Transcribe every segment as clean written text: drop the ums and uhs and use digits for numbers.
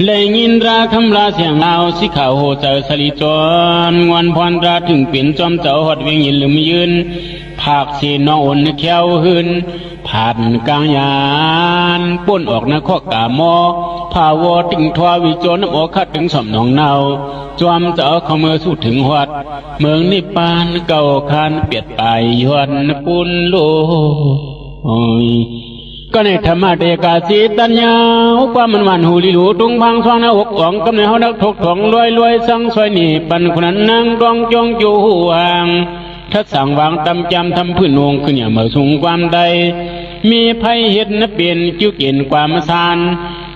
เลยยินราคำลาเสียงลาวสิข่าวโหเจอสลิจรงวนพรราถึงเปลี่ยนจอมเจ้าหดเวียงยินลืมยืนภาคเสนอนเขียวหืนผ่านกลางยานป้นออกนะข้อกาโมพาวติงทวาวิโจนโอคัดถึงสมนองเนาจอมเจ้าเขาเมื่อสู้ถึงหัดเมืองนิปานเก่าคานเปียดไปยวนปุนโลก็ในธรรมะเดกาสีตัญญาความมันวันหูลิลูตุงพังสว่างหน้าอกอ่องกำเนิดเฮาดักทกถงรวยสังสวยนี่ปันคนนั้นนั่งดองจงอยู่ห่างถ้าสั่งวางตำจำทำพื้นวงขึ้นอย่าเมื่อสูงความใดมีภัยเห็ดนับเปลี่ยนจิ้วเกียนความสาน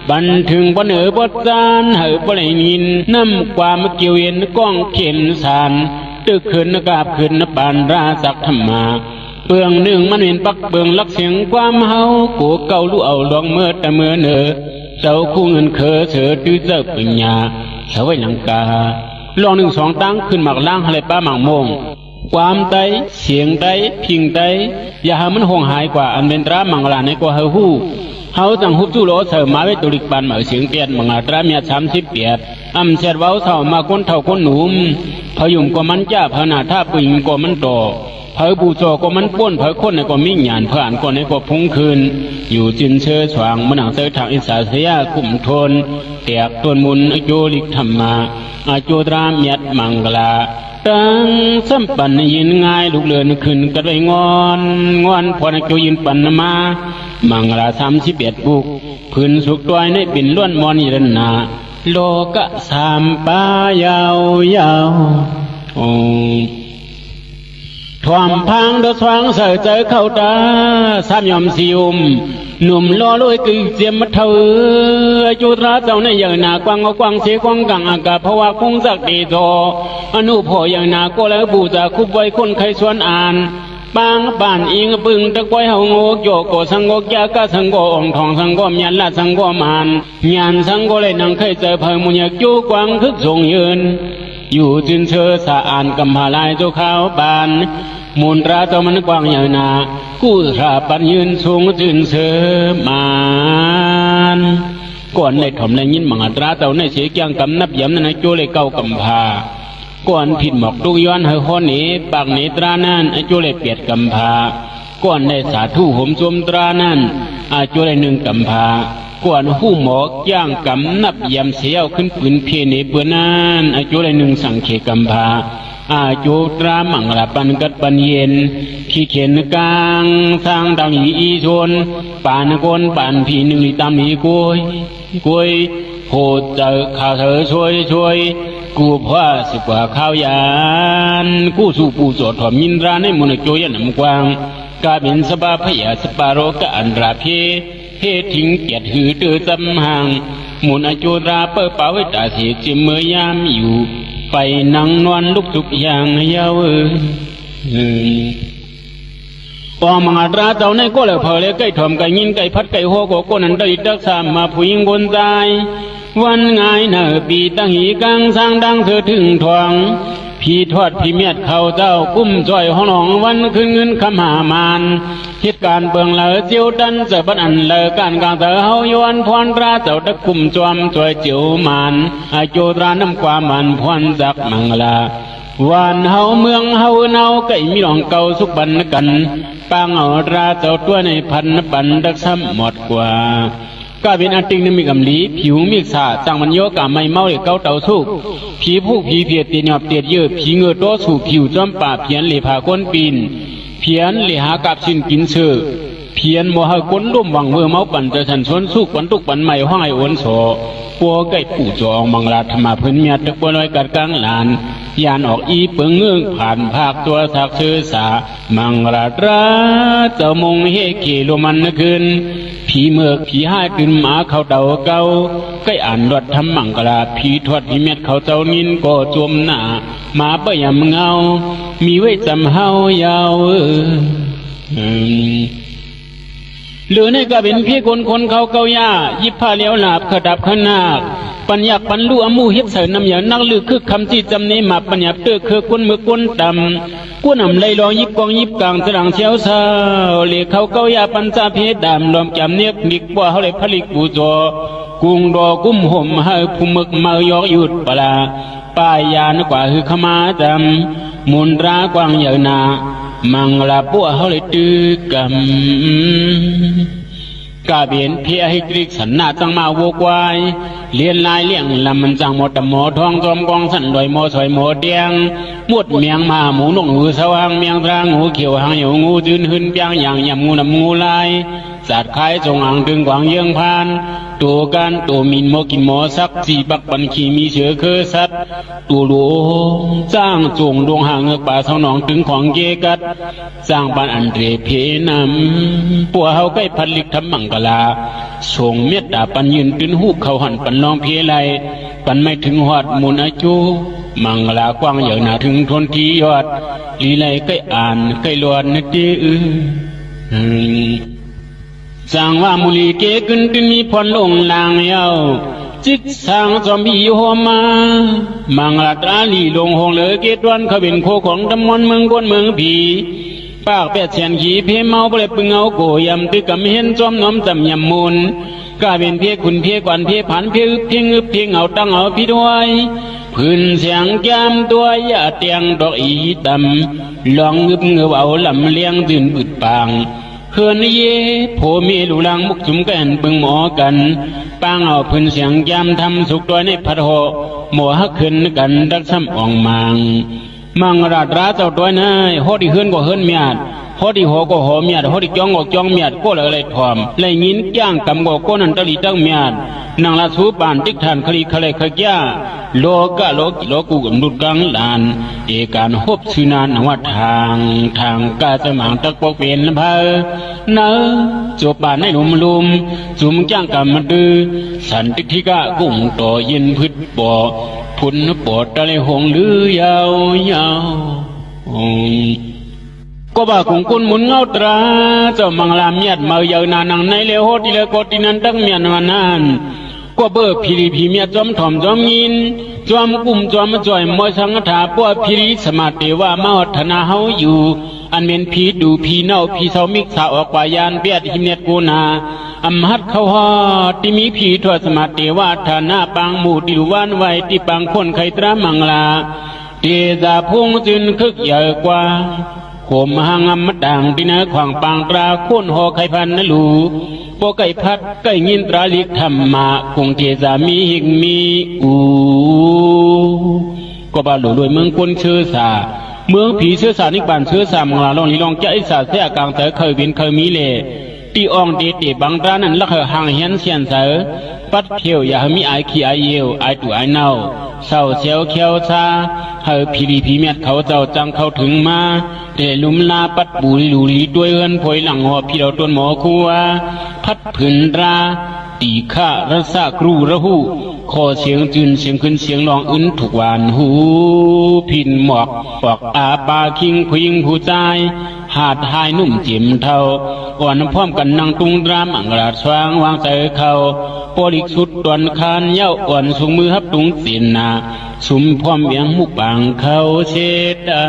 บันถึงบนบทจานเหอบนยินน้ำความเกี่ยวเย็นก้องเข็นสานตึกขึ้นกราบขึ้นปานราศักธรรมาเปลืองหนึ่งมันเห็นปักเปลืองลักเสียงความเฮากูเก่าลู่เอาลองเมื่อแต่เมื่อเนอเจ้าคู่เงินเคอเสือตื้อเจ้าปัญญาเสวยหลังกาลองหนึ่งสองตั้งขึ้นหมักล่างอะไรป้าหมังโมงความใดเสียงใดพิงใดอย่าให้มันห่วงหายกว่าอันเป็นตรามังลาในกว่าเฮาหู้เฮาจังหุบจู่โลเสมาไว้ตุลิกปันเหมือเสียงเปียดมังลาตราเมีย30เปียดเสียดเว้าเท่ามาคนเท่าคนหนุ่มพยุมกว่ามันจ้าพนาท่าปิงกว่ามันโตเผยบูโจก็มันป้นเผยคนในก็มิ่งหยานเผยอ่านก็ในก็พุ่งคืนอยู่จินเชื้อสว่างมันหนังเสือทางอิสาเสียกลุ่มทนแตกต้นมุนอโยลิกธรรมาอโจตราเมียดมังกลาตั้งสัมปันยินง่ายลูกเลือนขึ้นกระไดงอนพอนโจยินปันมามังกลา31บุกพื้นสุกตัวในปิ่นล้วนมอนิรนาโลกะสามปายาวทวมพังดสว่างเสือเจอเข้าตาสามยอมสิยุมหนุ่มล้อลอยกึ่งเจียมมาเถือจุตราเจ้าในอย่างนากวางกวางเสียกวางกังอากาศภาวะคงสักดีโตอนุพออย่างนาก็แล้วบูจะคุบไว้คนใครชวนอ่านปางป่านอิงปึงตะก้อยเฮาโงกโยโกสังโกยากะสังโกองทองสังโกมีละสังโกมานญาณสังโกเลยนังเคยเจอเพยมุญยจูกวางคึกทรงยืนอยู่จินเชอสะอ่านกำหาลายเจ้าข้าวบานมูลราเจ้ามันกว้างใหญ่นากู้ราปันยืนสูงจินเชอมานก่อนในถมในยินมังตราเจ้าในเสียเกียงกำนับย้ำในโจเลยเก้ากำพาก่อนผิดหมอกตุย้อนเฮฮอนนี้ปากนี้ตรานั่นไอโจเลยเปียดกำพาก่อนในสาธุห่มจมตรานั่นไอโจเลยหนึ่งกำพาก่อนหู้หมอกย่างกำนับยำเสียวขึ้นปืนเพียนเปื้อนนั้นอายุเลยหนึ่งสังเขกัมพาอายุตรามังลาปันกัดปันเย็นที่เขียนกลางสร้างดังอีชนปานกนปานพี่หนึ่งตามนี้กวยโหดเจอข้าเธอช่วยกูพ่อสิกว่าข้าวยานกูสู่ปูโสดถอมินราในมุนโจยนำกวางกาเป็นสบาพยาสปาโรกอันราเพเฮทิ้งเกียรติหือเตือจำห่างมุนอโจราเปิดเป่าไว้ตาเสียจิมเมื่อยามอยู่ไปนั่งนอนลุกทุกอย่างยาวปองมังตราเจ้าในก็เลยเพลเลยไก่ถมไก่ยินไก่พัดไก่หัวก็นันได้ดักสามมาผู้หญิงบนใจวันง่ายเนอปีตั้งหีกังสร้างดังเธอถึงทองพี่ทอดพี่เมียดเขาเจ้ากุ้มจ่อยห้องหนองวันคืนเงินคำหามานเหตุการเบืองเหลือเจียวดันเจอบันอันเลอการกลางเธอเฮายวนพรตราเจ้าตะกุ่มจอมจ่อยเจียวมานอาโจตราน้ำความมันพรจักมังลาวันเฮาเมืองเฮาเนาไก่มีหลองเก่าสุกบันกันปางเอาตราเจ้าตัวในพันปันดักซ้ำหมดกว่าก็เป็นอันติงนั้นมีกำลีผิวมีสาจังมันโยกะไม่เมาเลยเก้าเต่าสู้ผีผู้ผีเพียรตีนหอบเตียดเยอะผีเงือโตสู่ผิวจอมป่าเพียนเหลผาก้นปีนเพียนเหลหากับชินกินเชื่อเพียนโมหะก้นร่มวังเมื่อเมาปั่นจะฉันชนสู้ปั่นตุกปั่นใหม่ห้องไอโอนโสปัวไก่ปู่จองมังลาธรรมพื้นเมียตะกบลอยกัดกลางลานยานออกอีเปิงเงื่องผ่านภาคตัวสักเชื่อสามังลาตราเจ้ามงเฮเกโลมันคืนผีเมือกผีห้าตื่นหมาเขาเต่าเก่าใกล้อ่านรถทำมังกลาผีทอดผีเม็ดเขาเจ้านินก็จมหน้ามาเปยำเงามีไว้จำเฮายาวหรือในก็เป็นพี่คนเขาเกาย่ายิบผ้าเลี้ยวหลาบขดับขนาบปัญญาปันลู่อมูเฮ็ดเสริน้ำเหยานักลือคือคำที่จำนี้มาปัญญาเตอคือก้นมือก้นต่ำ กู้นำเลยลองยิบกองยิบกลางตรังเชียวเศร้าเลี้ยเขาเก้ายาปัญจเพดดำลมจำเนียกนิกว่าเขาเลยผลิตกูจอกุงดอกุ้มห่มให้ผู้มึกเมายอกหยุดปลาป้ายยานกว่าคือขมาจำมุนรากวางเหยนามังลาปัวเขาเลยตื้อกำกาเบียนเพียให้กริกสันนาจังมาวัวควายเลียนลายเลี้ยงลำมันจังหมดหมอทองจอมกองสันลอยหมอสอยหมอเดียงมุดเมียงมาหมูนกหูสว่างเมียงตรางูเขียวหางเหยวงูจืนหืนเปียงอย่างยำงูนำงูลายสัตว์คายจงอ่างถึงกวางเยืองพานตัวการตัวมินโมกินหมอสักสีบักปันขีมีเชื้อเคอสัตตัวหลวงจ้างจงดวงหางเงือกป่าเสาหนองถึงของเกกัดสร้างบ้านอันเรเพนำปัวเฮาใกล้พันลิกทำมังกลาส่งเมตตาปันยืนตื่นหูเขาหันปันลองเพไลปันไม่ถึงหอดมุนอาจูมังลากว้างอย่างหนาถึงทนทียอดลีไลใกล้อ่านใกล้ลวนนึกดีสร้างว่ามุลีเกขึ้นตึงมีพรลงลางเยาจิตสร้างจอมบีหัวมามังลาตราลีลงหงเหลือเกตวันเขาเป็นโคของตำมอนเมืองกวนเมืองผีปากแปดเสียนขี่เพเมาเปรปึงเอาโกยำตึกกำเห็นจอมน้อมจำยำมูลกาเป็นเพียขุนเพียกวันเพียผันเพียอึบเพียงอึบเพียงเอาตั้งเอาพี่ด้วยพื้นเสียงแก้มตัวยาเตียงดอกอีตำลองงึบเงือเอาลำเลี้ยงตื่นบึดปางเฮือนเย่โผมีลูลังมุกจุ่มกันปึงหมอกันปางเอาพื้นเสียงแก้มทำสุกตัวในพัดหอหมอฮักขึ้นกันรักซ้ำอ่องมังราดราเจ้าตัวน้อยฮอดีเฮือนก็เฮือนเมียดฮอดีหอก็หอเมียดฮอดีจ้องก็จ้องเมียดก็เลยทอมเลยยินย่างกำก็ก้นนันตลีตั้งเมียดนางละสูปานติ๊กทานคลีคเลขยาโลกะโลกิโลกูกำนุดกังลานเอการฮบสุนานวัดทางกาจะหมางตะปกเป็นเพอเนอจบปานให้ลุมจุมจ้างกำมาดื้อสันติทิกะกุ้งต่อยินพืชบ่อพุนปอดตะเลหงลือยาวก็บ่าคงกุนหมุนเงาตราเจ้ามังลามเมียดเมาเยานานังในเลโหติเลโกตินันตั้งเมียนวันนั้นก็เบิกพิริพีเมียจอมถ่อมจอมยินจอมกุ่มจอมจ่อยมอยสังฆาปัวพิริสมาเตว่ามาวัฒนาเฮาอยู่อันเป็นผีดูผีเน่าผีเสามิกสาออกวายานเปียดหิมเนตกูนาอำหัดเขาฮอที่มีผีทั่วสมาเตว่าฐานะปางหมู่ติววานไว้ที่ปางคนไขตรามังลาเตจาพงจึนคึกใหญ่กว่าโขมหังมัดด่างที่เนื้อขวางปางตราโค่นหอไข่พันนลูปอไก่พัดไก่ยินตราลิกธรรมมาคงเทจามีหิงมีก็บาหลุยเมืองคนเชื้อสาเมืองผีเชื้อสานิบานเชื้อสามังลาลองลีลองแก้ไอสาเสียกลางเต๋อเคยบินเคยมีเล่ตีอ่องเดบางตรานั้นละเหห่างเฮียนเสียนเสือปัดเขียวอย่ามีไอขี้ไอเยวไอตัวไอเน่าเศร้าเสียวเขียวชาเฮอพีรีพีเมียดเขาเจ้าจังเขาถึงมาเดลุมลาปัดบุรีลุลีด้วยเอินพอยหลังหอพี่เราต้นหมอคัวพัดผืนราตีข้ารสะครูระหูคอเสียงจืนเสียงขึ้นเสียงร้องอึนถูกวานหูพินหมอกปอกอาปาคิงผู้หญิงผู้ชายหาดหายนุ่มจิมเทาอ่อนพร้อมกันนั่งตุงดรามอังราดสว่างวางใจเขาปลิกสุดตอนคานเย้าอ่อนสูงมือฮับตุงสินนาสุมพร้อมเบียงมุกบางเขาเชดา